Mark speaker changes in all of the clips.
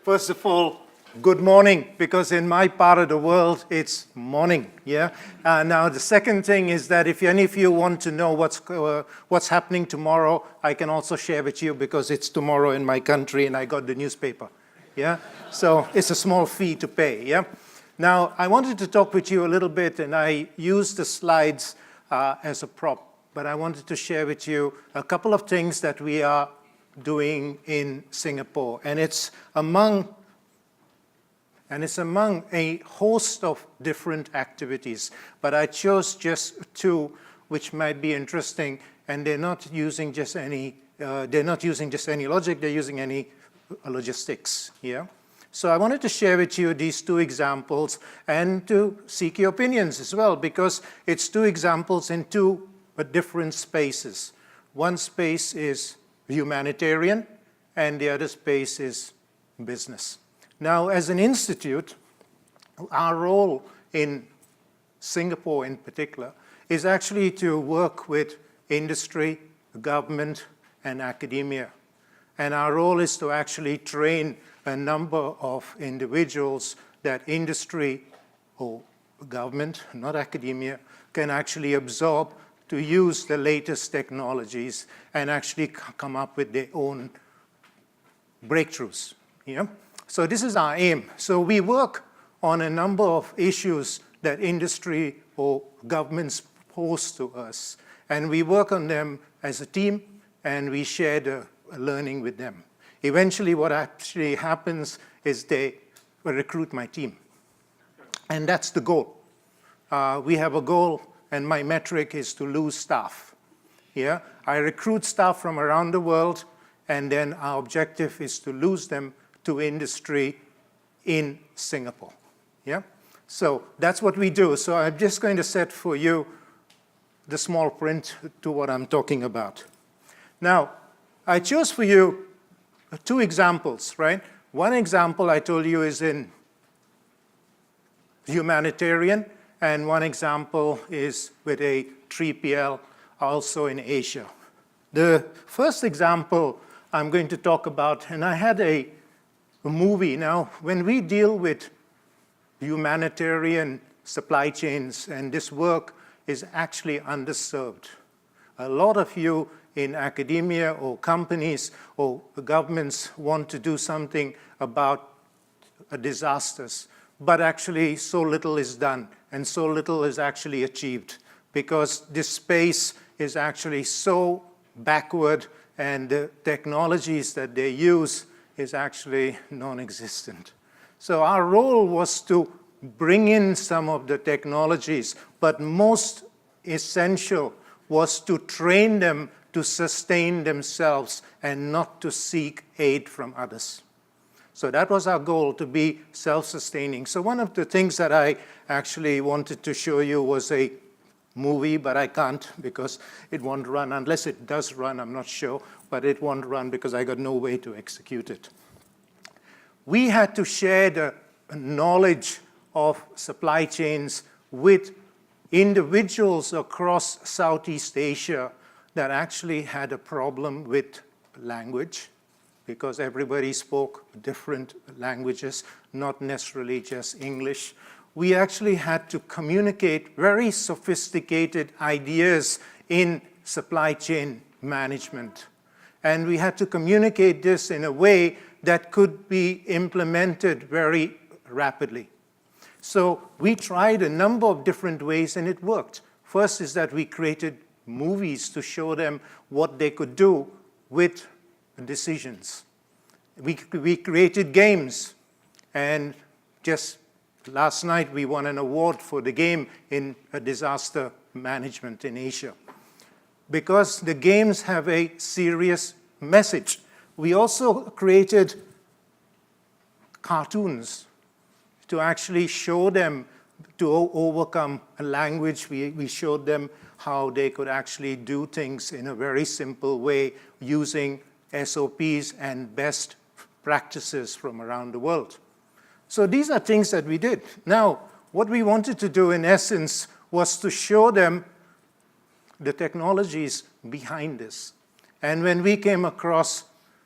Speaker 1: First of all, good morning, because in my part of the world, it's morning, yeah? Now, the second thing is that if any of you want to know what's happening tomorrow, I can also share with you, because it's tomorrow in my country, and I got the newspaper, yeah? So it's a small fee to pay, yeah? Now, I wanted to talk with you a little bit, and I used the slides as a prop, but I wanted to share with you a couple of things that we are doing in Singapore, and it's among a host of different activities, but I chose just two which might be interesting, and they're not using just anyLogic, they're using anyLogistix, yeah? So I wanted to share with you these two examples and to seek your opinions as well, because it's two examples in two different spaces. One space is humanitarian, and the other space is business. Now, as an institute, our role in Singapore in particular is actually to work with industry, government, and academia. And our role is to actually train a number of individuals that industry or government, not academia, can actually absorb to use the latest technologies and actually come up with their own breakthroughs. Yeah? So this is our aim. So we work on a number of issues that industry or governments pose to us. And we work on them as a team, and we share the learning with them. Eventually, what actually happens is they recruit my team. And that's the goal. We have a goal, and my metric is to lose staff. Yeah? I recruit staff from around the world, and then our objective is to lose them to industry in Singapore. Yeah? So that's what we do. So I'm just going to set for you the small print to what I'm talking about. Now, I chose for you two examples, right? One example I told you is in humanitarian, and one example is with a 3PL, also in Asia. The first example I'm going to talk about, and I had a movie. Now, when we deal with humanitarian supply chains, and this work is actually underserved. A lot of you in academia or companies or governments want to do something about disasters, but actually so little is done and so little is actually achieved because this space is actually so backward and the technologies that they use is actually non-existent. So our role was to bring in some of the technologies, but most essential was to train them to sustain themselves and not to seek aid from others. So that was our goal, to be self-sustaining. So one of the things that I actually wanted to show you was a movie, but I can't because it won't run. Unless it does run, I'm not sure, but it won't run because I got no way to execute it. We had to share the knowledge of supply chains with individuals across Southeast Asia that actually had a problem with language, because everybody spoke different languages, not necessarily just English. We actually had to communicate very sophisticated ideas in supply chain management. And we had to communicate this in a way that could be implemented very rapidly. So we tried a number of different ways, and it worked. First is that we created movies to show them what they could do with decisions. We created games, and just last night we won an award for the game in disaster management in Asia. Because the games have a serious message. We also created cartoons to actually show them to overcome a language. We showed them how they could actually do things in a very simple way using SOPs and best practices from around the world. So these are things that we did. Now, what we wanted to do in essence was to show them the technologies behind this. And when we came across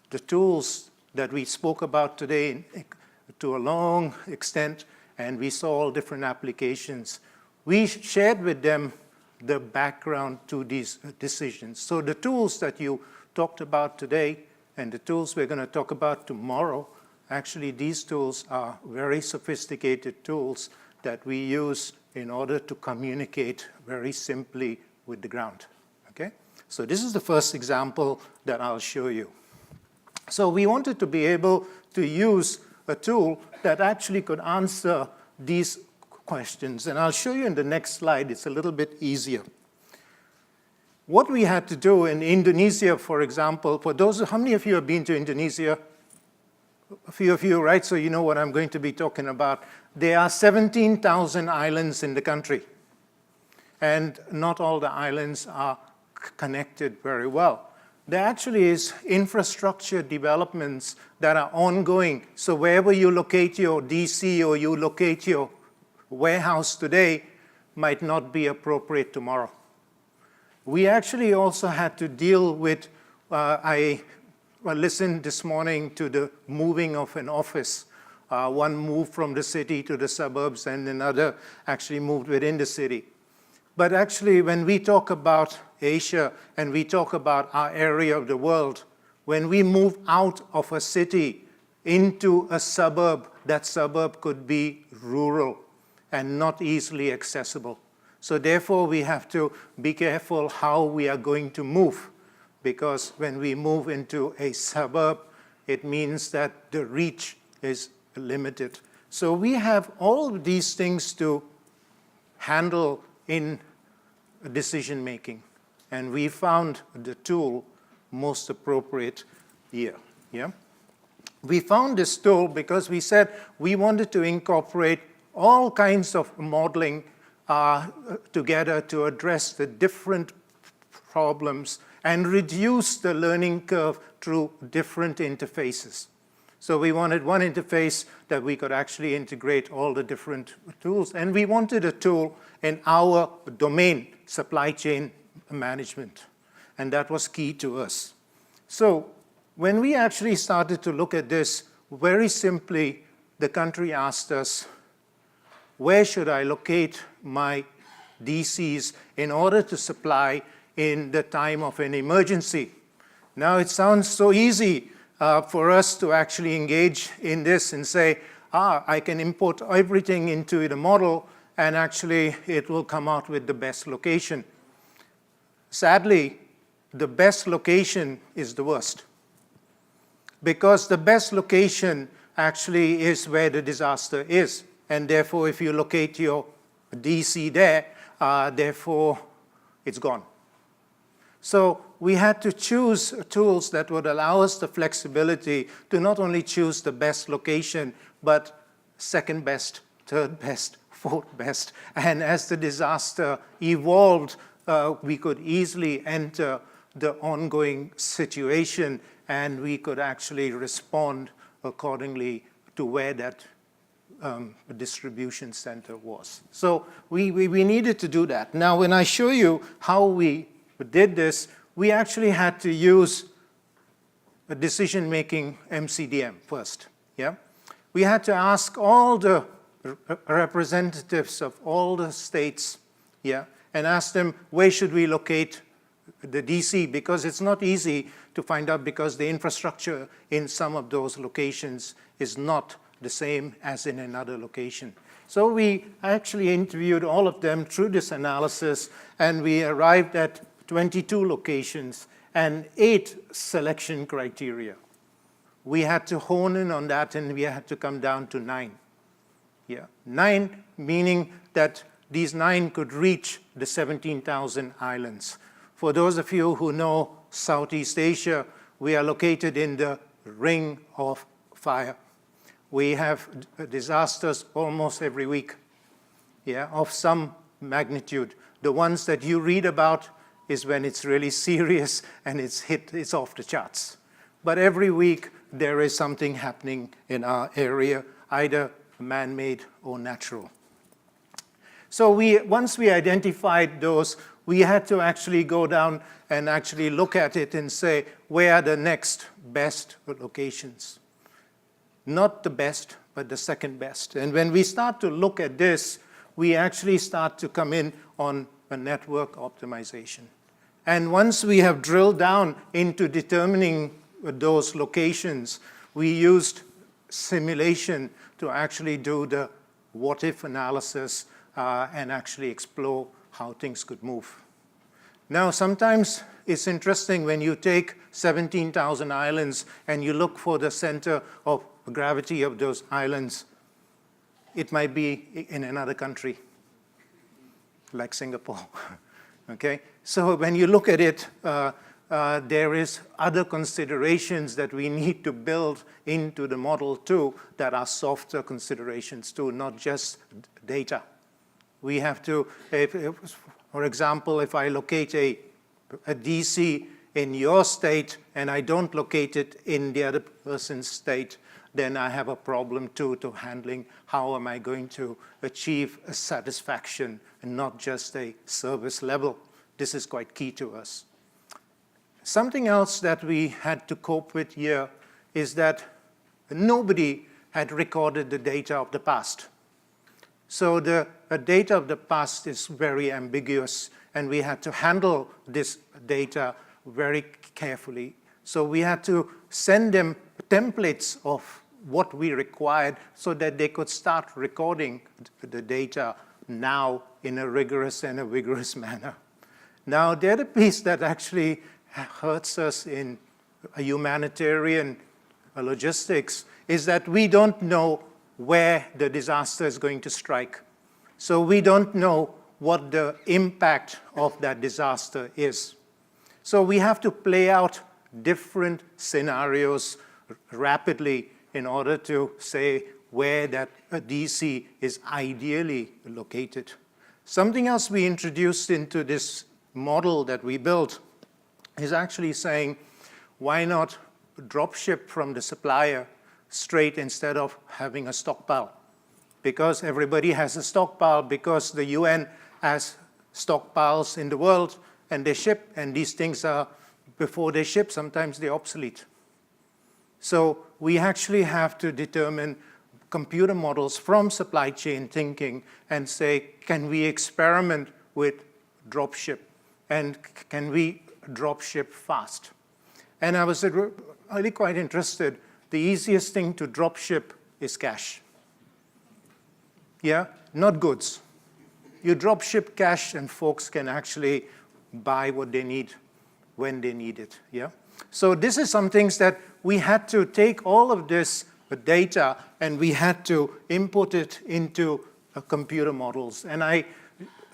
Speaker 1: the tools that we spoke about today to a long extent, and we saw all different applications. We shared with them the background to these decisions. So the tools that you talked about today and the tools we're going to talk about tomorrow, actually these tools are very sophisticated tools that we use in order to communicate very simply with the ground, okay? So this is the first example that I'll show you. So we wanted to be able to use a tool that actually could answer these questions. And I'll show you in the next slide. It's a little bit easier. What we had to do in Indonesia, for example, for those, how many of you have been to Indonesia? A few of you, right? So you know what I'm going to be talking about. There are 17,000 islands in the country. And not all the islands are connected very well. There actually is infrastructure developments that are ongoing. So wherever you locate your DC or you locate your warehouse today might not be appropriate tomorrow. We actually also had to deal with, I listened this morning to the moving of an office. One moved from the city to the suburbs and another actually moved within the city. But actually, when we talk about Asia and we talk about our area of the world, when we move out of a city into a suburb, that suburb could be rural and not easily accessible. So therefore, we have to be careful how we are going to move, because when we move into a suburb, it means that the reach is limited. So we have all of these things to handle in decision making, and we found the tool most appropriate here. Yeah? We found this tool because we said we wanted to incorporate all kinds of modeling together to address the different problems and reduce the learning curve through different interfaces. So we wanted one interface that we could actually integrate all the different tools, and we wanted a tool in our domain, supply chain management, and that was key to us. So when we actually started to look at this, very simply, the country asked us, where should I locate my DCs in order to supply in the time of an emergency? Now it sounds so easy for us to actually engage in this and say, I can import everything into the model and actually it will come out with the best location. Sadly, the best location is the worst, because the best location actually is where the disaster is. And therefore, if you locate your DC there, therefore, it's gone. So we had to choose tools that would allow us the flexibility to not only choose the best location, but second best, third best, fourth best. And as the disaster evolved, we could easily enter the ongoing situation, and we could actually respond accordingly to where that distribution center was. So we needed to do that. Now, when I show you how we did this, we actually had to use a decision-making MCDM first. Yeah? We had to ask all the representatives of all the states, yeah, and ask them, where should we locate the DC? Because it's not easy to find out, because the infrastructure in some of those locations is not the same as in another location. So we actually interviewed all of them through this analysis, and we arrived at 22 locations and 8 selection criteria. We had to hone in on that, and we had to come down to 9. Yeah, 9 meaning that these 9 could reach the 17,000 islands. For those of you who know Southeast Asia, we are located in the Ring of Fire. We have disasters almost every week, yeah, of some magnitude. The ones that you read about is when it's really serious and it's off the charts. But every week there is something happening in our area, either man-made or natural. So once we identified those, we had to actually go down and actually look at it and say, where are the next best locations? not the best, but the second best. And when we start to look at this, we actually start to come in on a network optimization. And once we have drilled down into determining those locations, we used simulation to actually do the what-if analysis and actually explore how things could move. Now, sometimes it's interesting when you take 17,000 islands and you look for the center of gravity of those islands. It might be in another country, like Singapore. Okay? So when you look at it, there is other considerations that we need to build into the model too that are softer considerations too, not just data. We have to, for example, if I locate a DC in your state and I don't locate it in the other person's state, then I have a problem too to handling how am I going to achieve a satisfaction and not just a service level. This is quite key to us. Something else that we had to cope with here is that nobody had recorded the data of the past. So the data of the past is very ambiguous, and we had to handle this data very carefully. So we had to send them templates of what we required so that they could start recording the data now in a rigorous and a vigorous manner. Now, the other piece that actually hurts us in a humanitarian logistics is that we don't know where the disaster is going to strike. So we don't know what the impact of that disaster is. So we have to play out different scenarios rapidly in order to say where that DC is ideally located. Something else we introduced into this model that we built is actually saying, why not drop ship from the supplier straight instead of having a stockpile? Because everybody has a stockpile, because the UN has stockpiles in the world, and they ship, and these things are, before they ship, sometimes they're obsolete. So we actually have to determine computer models from supply chain thinking and say, can we experiment with drop ship? And can we drop ship fast? And I was really quite interested. The easiest thing to drop ship is cash. Yeah, not goods. You drop ship cash and folks can actually buy what they need when they need it, yeah? So this is some things that we had to take all of this data and we had to input it into computer models. And I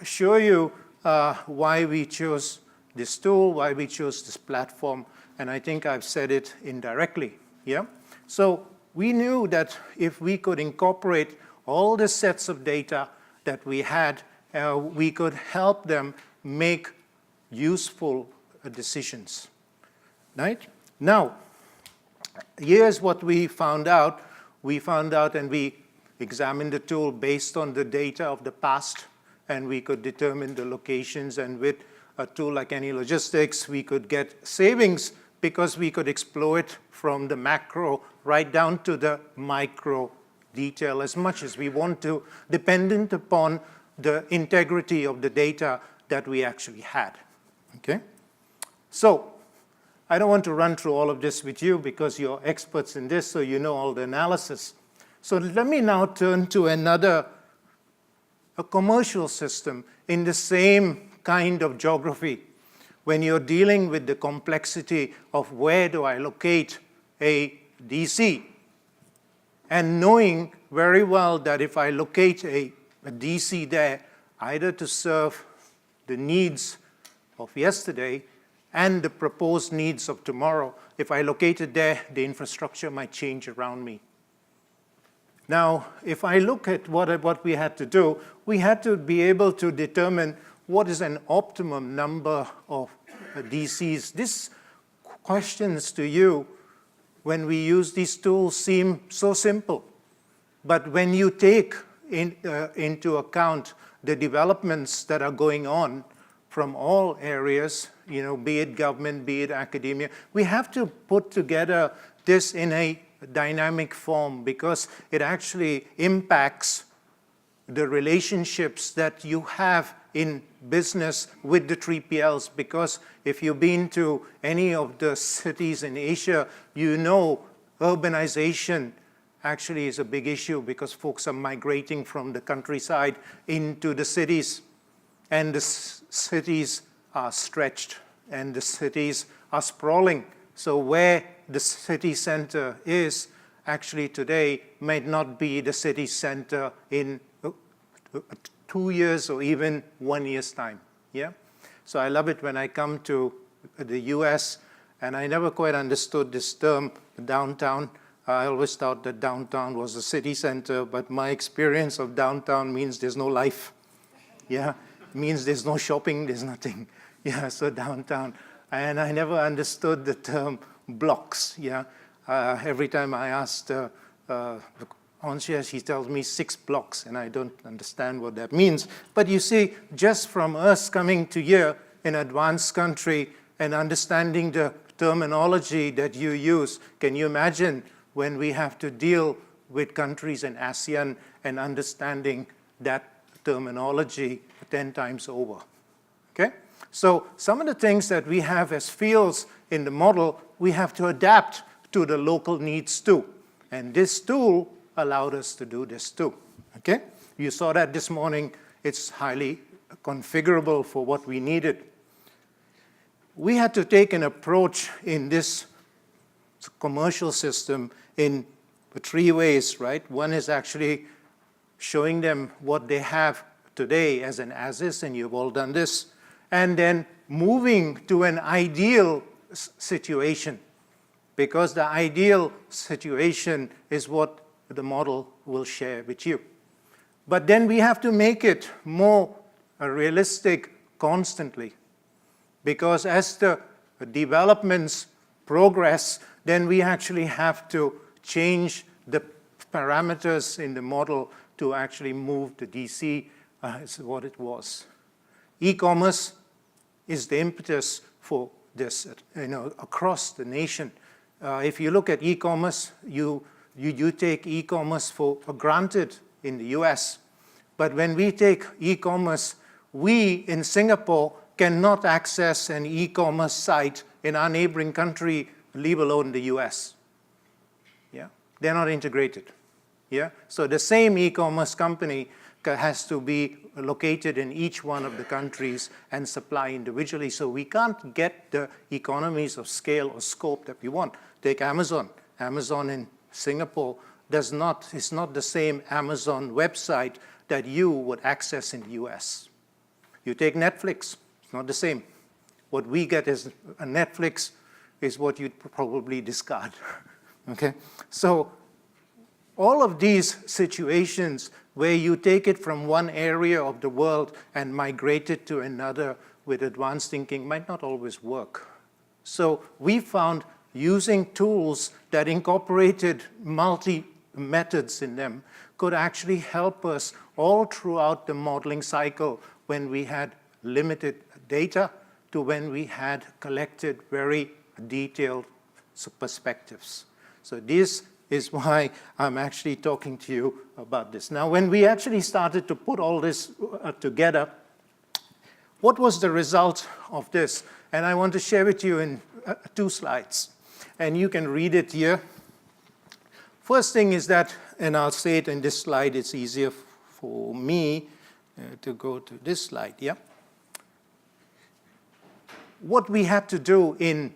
Speaker 1: show you why we chose this tool, why we chose this platform, and I think I've said it indirectly, yeah? So we knew that if we could incorporate all the sets of data that we had, we could help them make useful decisions, right? Now, here's what we found out. We found out and we examined the tool based on the data of the past, and we could determine the locations, and with a tool like AnyLogistix, we could get savings because we could exploit from the macro right down to the micro detail as much as we want to, dependent upon the integrity of the data that we actually had, okay? So, I don't want to run through all of this with you because you're experts in this, so you know all the analysis. So let me now turn to a commercial system in the same kind of geography. When you're dealing with the complexity of where do I locate a DC, and knowing very well that if I locate a DC there, either to serve the needs of yesterday and the proposed needs of tomorrow, if I locate it there, the infrastructure might change around me. Now, if I look at what we had to do, we had to be able to determine what is an optimum number of DCs. These questions to you, when we use these tools, seem so simple. But when you take into account the developments that are going on from all areas, you know, be it government, be it academia, we have to put together this in a dynamic form because it actually impacts the relationships that you have in business with the 3PLs, because if you've been to any of the cities in Asia, you know urbanization actually is a big issue because folks are migrating from the countryside into the cities, and the cities are stretched and the cities are sprawling. So where the city center is actually today might not be the city center in 2 years or even 1 year's time. Yeah? So I love it when I come to the US, and I never quite understood this term, downtown. I always thought that downtown was the city center, but my experience of downtown means there's no life. Yeah? It means there's no shopping, there's nothing. Yeah, so downtown. And I never understood the term blocks. Yeah? Every time I asked the concierge, he tells me 6 blocks, and I don't understand what that means. But you see, just from us coming to here in advanced country and understanding the terminology that you use, can you imagine when we have to deal with countries in ASEAN and understanding that terminology 10 times over? Okay? So some of the things that we have as fields in the model, we have to adapt to the local needs too. And this tool allowed us to do this too. Okay? You saw that this morning. It's highly configurable for what we needed. We had to take an approach in this commercial system in 3 ways, right? One is actually showing them what they have today as an as-is, and you've all done this, and then moving to an ideal situation, because the ideal situation is what the model will share with you. But then we have to make it more realistic constantly, because as the developments progress, then we actually have to change the parameters in the model to actually move the DC as what it was. E-commerce is the impetus for this, across the nation. If you look at e-commerce, you take e-commerce for granted in the US. But when we take e-commerce, we in Singapore cannot access an e-commerce site in our neighboring country, leave alone the US. Yeah? They're not integrated. Yeah? So the same e-commerce company has to be located in each one of the countries and supply individually. So we can't get the economies of scale or scope that we want. Take Amazon. Amazon in Singapore is not the same Amazon website that you would access in the US. You take Netflix, it's not the same. What we get as a Netflix is what you'd probably discard. Okay? So all of these situations where you take it from one area of the world and migrate it to another with advanced thinking might not always work. So we found using tools that incorporated multi-methods in them could actually help us all throughout the modeling cycle when we had limited data to when we had collected very detailed perspectives. So this is why I'm actually talking to you about this. Now, when we actually started to put all this together, what was the result of this? And I want to share with you in 2 slides. And you can read it here. First thing is that, and I'll say it in this slide, it's easier for me to go to this slide, yeah? What we had to do in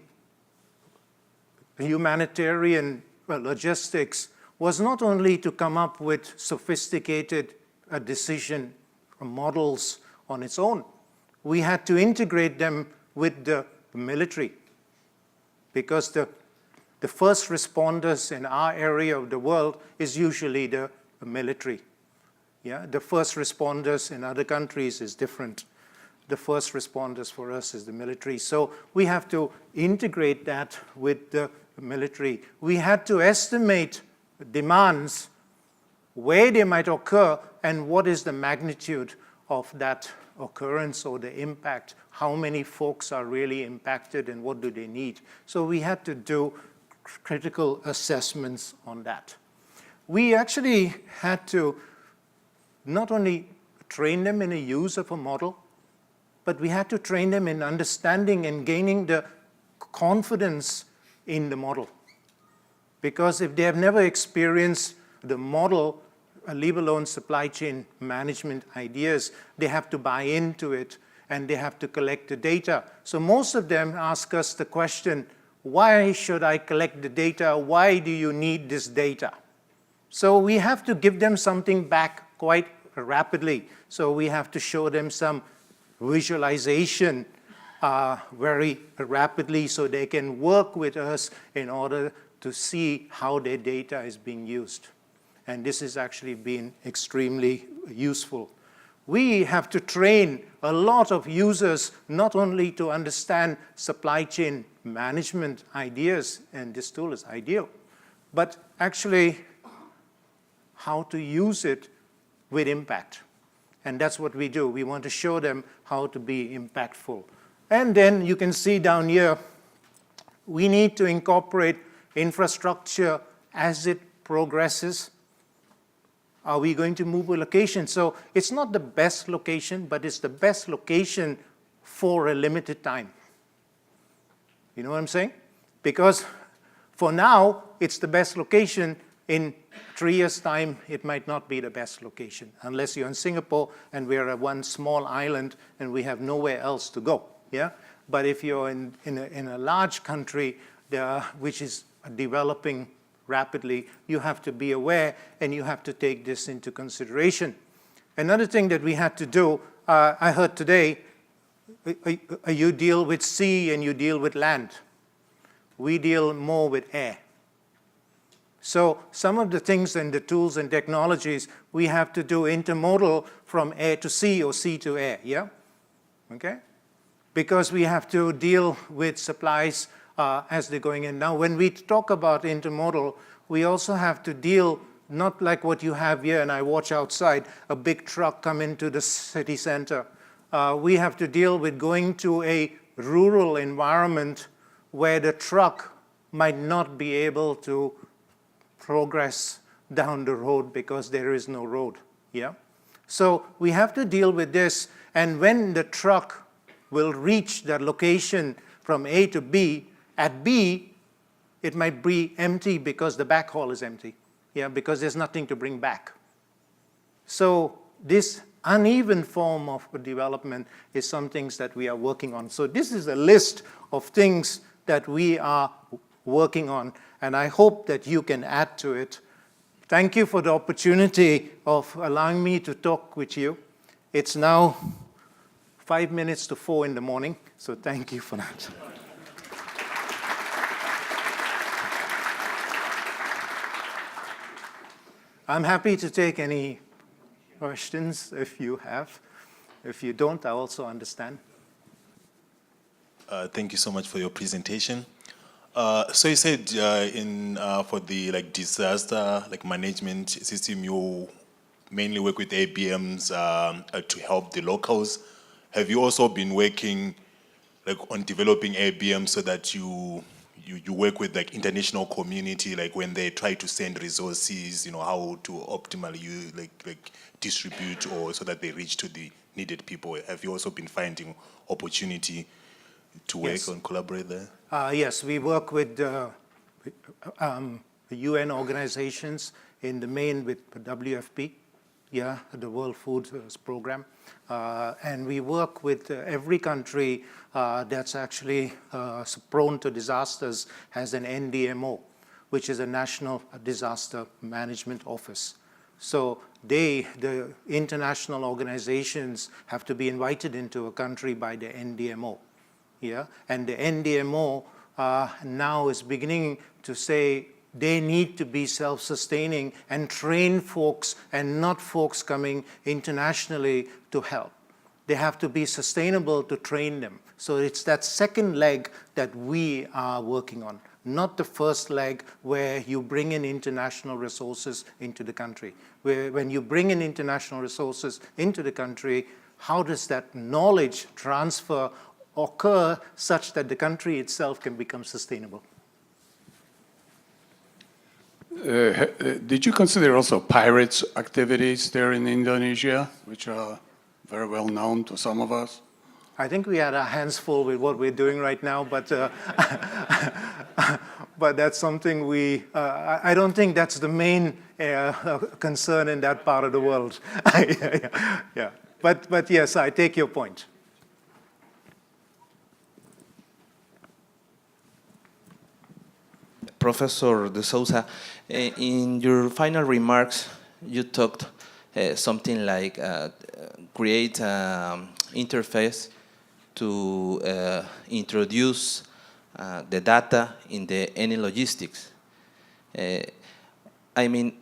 Speaker 1: humanitarian logistics was not only to come up with sophisticated decision models on its own. We had to integrate them with the military, because the first responders in our area of the world is usually the military. Yeah? The first responders in other countries is different. The first responders for us is the military. So we have to integrate that with the military. We had to estimate demands, where they might occur, and what is the magnitude of that occurrence or the impact. How many folks are really impacted and what do they need? So we had to do critical assessments on that. We actually had to not only train them in the use of a model, but we had to train them in understanding and gaining the confidence in the model. Because if they have never experienced the model, leave alone supply chain management ideas, they have to buy into it and they have to collect the data. So most of them ask us the question, why should I collect the data? Why do you need this data? So we have to give them something back quite rapidly. So we have to show them some visualization very rapidly so they can work with us in order to see how their data is being used. And this has actually been extremely useful. We have to train a lot of users not only to understand supply chain management ideas, and this tool is ideal, but actually how to use it with impact. And that's what we do. We want to show them how to be impactful. And then you can see down here, we need to incorporate infrastructure as it progresses. Are we going to move a location? So it's not the best location, but it's the best location for a limited time. You know what I'm saying? Because for now, it's the best location. In 3 years' time, it might not be the best location, unless you're in Singapore and we're at one small island and we have nowhere else to go. Yeah? But if you're in a large country which is developing rapidly, you have to be aware and you have to take this into consideration. Another thing that we had to do, I heard today, you deal with sea and you deal with land. We deal more with air. So some of the things and the tools and technologies, we have to do intermodal from air to sea or sea to air, yeah? Okay? Because we have to deal with supplies as they're going in. Now, when we talk about intermodal, we also have to deal, not like what you have here, and I watch outside, a big truck come into the city center. We have to deal with going to a rural environment where the truck might not be able to progress down the road because there is no road, yeah? So we have to deal with this, and when the truck will reach that location from A to B, at B, it might be empty because the backhaul is empty, yeah, because there's nothing to bring back. So this uneven form of development is some things that we are working on. So this is a list of things that we are working on, and I hope that you can add to it. Thank you for the opportunity of allowing me to talk with you. It's now 5 minutes to 4 in the morning, so thank you for that. I'm happy to take any questions if you have. If you don't, I also understand.
Speaker 2: Thank you so much for your presentation. So you said for the disaster management system, you mainly work with ABMs to help the locals. Have you also been working on developing ABMs so that you work with international community, when they try to send resources, how to optimally distribute or so that they reach to the needed people? Have you also been finding opportunity to work and collaborate there?
Speaker 1: Yes, we work with the UN organizations, in the main with WFP, yeah, the World Food Program. And we work with every country that's actually prone to disasters has an NDMO, which is a National Disaster Management Office. So the international organizations have to be invited into a country by the NDMO. Yeah, and the NDMO now is beginning to say they need to be self-sustaining and train folks and not folks coming internationally to help. They have to be sustainable to train them. So it's that second leg that we are working on, not the first leg where you bring in international resources into the country. When you bring in international resources into the country, how does that knowledge transfer occur such that the country itself can become sustainable?
Speaker 3: Did you consider also pirates' activities there in Indonesia, which are very well known to some of us?
Speaker 1: I think we had our hands full with what we're doing right now, but but that's something I don't think that's the main concern in that part of the world. Yeah. But yes, I take your point.
Speaker 4: Professor de Souza, in your final remarks, you talked something like create an interface to introduce the data in the AnyLogistix. I mean,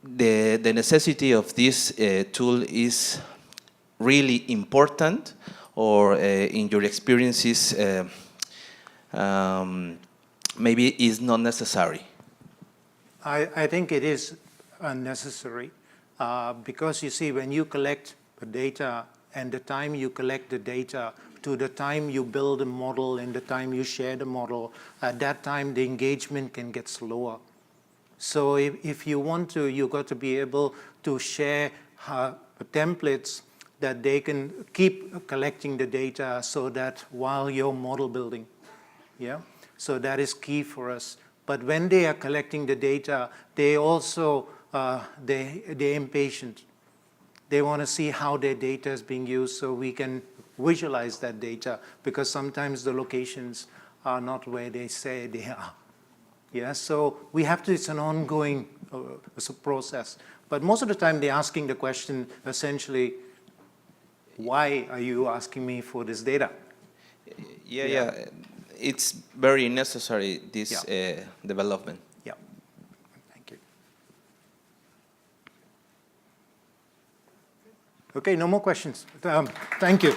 Speaker 4: the necessity of this tool is really important, or in your experiences, maybe is not necessary?
Speaker 1: I think it is unnecessary because you see, when you collect the data and the time you collect the data to the time you build a model and the time you share the model, at that time the engagement can get slower. So if you want to, you've got to be able to share templates that they can keep collecting the data so that while you're model building, yeah? So that is key for us. But when they are collecting the data, they also, they're impatient. They want to see how their data is being used so we can visualize that data, because sometimes the locations are not where they say they are. Yeah, so we have to, it's an ongoing process. But most of the time they're asking the question essentially, why are you asking me for this data?
Speaker 4: Yeah. It's very necessary, this development.
Speaker 1: Yeah, thank you. Okay, no more questions. Thank you.